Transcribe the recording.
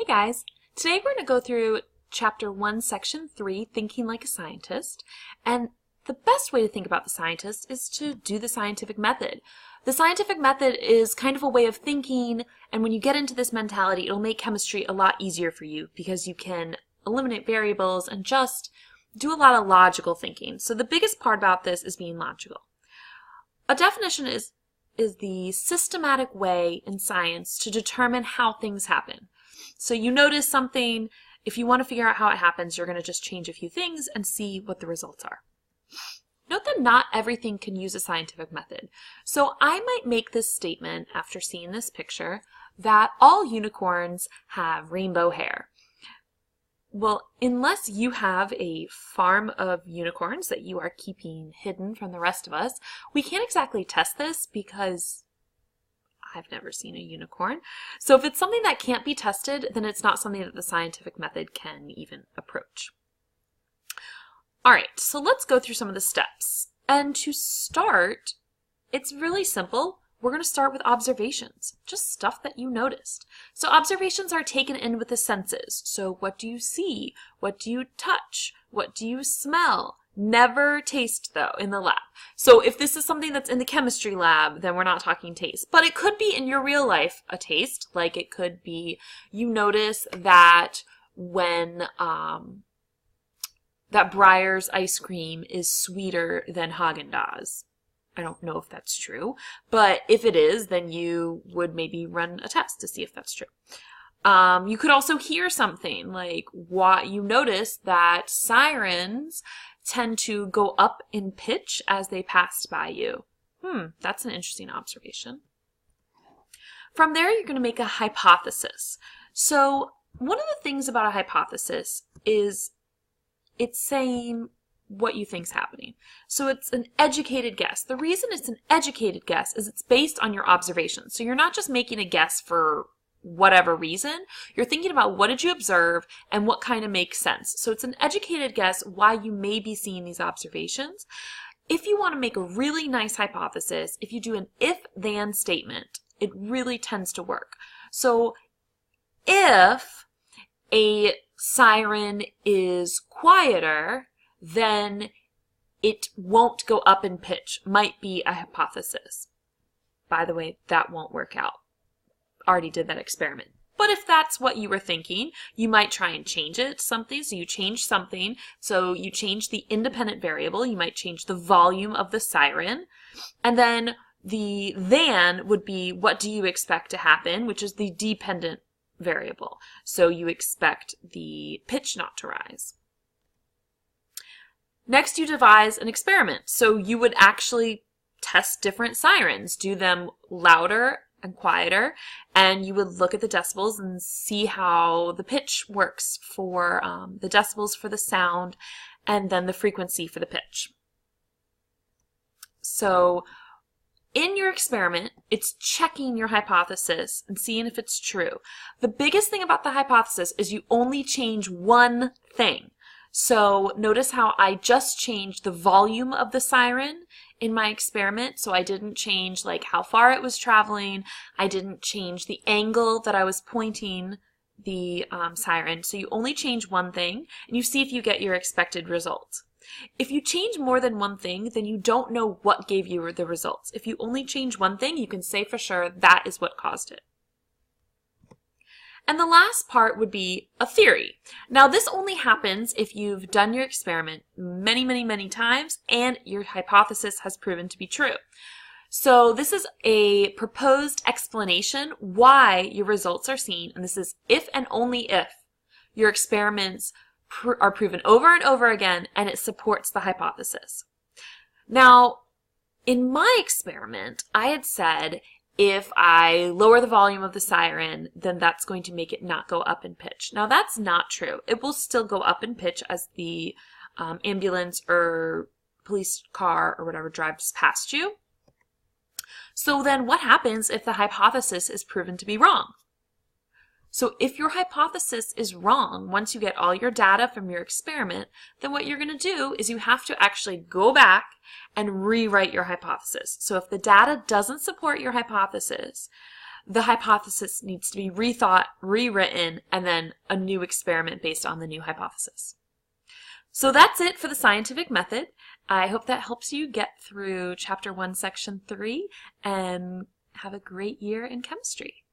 guys, today we're going to go through Chapter 1, Section 3, Thinking Like a Scientist, and the best way to think about the scientist is to do the scientific method. The scientific method is kind of a way of thinking, and when you get into this mentality, it'll make chemistry a lot easier for you because you can eliminate variables and just do a lot of logical thinking. So the biggest part about this is being logical. A definition is the systematic way in science to determine how things happen. So you notice something, if you want to figure out how it happens, you're going to just change a few things and see what the results are. Note that not everything can use a scientific method. So I might make this statement after seeing this picture that all unicorns have rainbow hair. Well, unless you have a farm of unicorns that you are keeping hidden from the rest of us, we can't exactly test this because I've never seen a unicorn. So if it's something that can't be tested, then it's not something that the scientific method can even approach. All right, so let's go through some of the steps. And to start, it's really simple. We're going to start with observations, just stuff that you noticed. So observations are taken in with the senses. So what do you see? What do you touch? What do you smell? Never taste, though, in the lab. So if this is something that's in the chemistry lab, then we're not talking taste. But it could be in your real life a taste. Like it could be you notice that when that Breyer's ice cream is sweeter than Haagen-Dazs. I don't know if that's true, but if it is, then you would maybe run a test to see if that's true. You could also hear something like what you notice that sirens tend to go up in pitch as they pass by you. That's an interesting observation. From there, you're going to make a hypothesis. So one of the things about a hypothesis is it's saying what you think's happening. So it's an educated guess. The reason it's an educated guess is it's based on your observations. So you're not just making a guess for whatever reason. You're thinking about what did you observe and what kind of makes sense. So it's an educated guess why you may be seeing these observations. If you want to make a really nice hypothesis, if you do an if-then statement, it really tends to work. So if a siren is quieter, then it won't go up in pitch, might be a hypothesis. By the way, that won't work out. Already did that experiment. But if that's what you were thinking, you might try and change it to something. So you change something. So you change the independent variable. You might change the volume of the siren. And then the then would be what do you expect to happen, which is the dependent variable. So you expect the pitch not to rise. Next, you devise an experiment. So you would actually test different sirens, do them louder and quieter, and you would look at the decibels and see how the pitch works for the decibels for the sound and then the frequency for the pitch. So in your experiment, it's checking your hypothesis and seeing if it's true. The biggest thing about the hypothesis is you only change one thing. So notice how I just changed the volume of the siren in my experiment. So I didn't change like how far it was traveling. I didn't change the angle that I was pointing the siren. So you only change one thing and you see if you get your expected result. If you change more than one thing, then you don't know what gave you the results. If you only change one thing, you can say for sure that is what caused it. And the last part would be a theory. Now this only happens if you've done your experiment many, many, many times and your hypothesis has proven to be true. So this is a proposed explanation why your results are seen, and this is if and only if your experiments are proven over and over again and it supports the hypothesis. Now, in my experiment, I had said if I lower the volume of the siren, then that's going to make it not go up in pitch. Now that's not true. It will still go up in pitch as the ambulance or police car or whatever drives past you. So then what happens if the hypothesis is proven to be wrong? So if your hypothesis is wrong, once you get all your data from your experiment, then what you're going to do is you have to actually go back and rewrite your hypothesis. So if the data doesn't support your hypothesis, the hypothesis needs to be rethought, rewritten, and then a new experiment based on the new hypothesis. So that's it for the scientific method. I hope that helps you get through Chapter 1, Section 3, and have a great year in chemistry.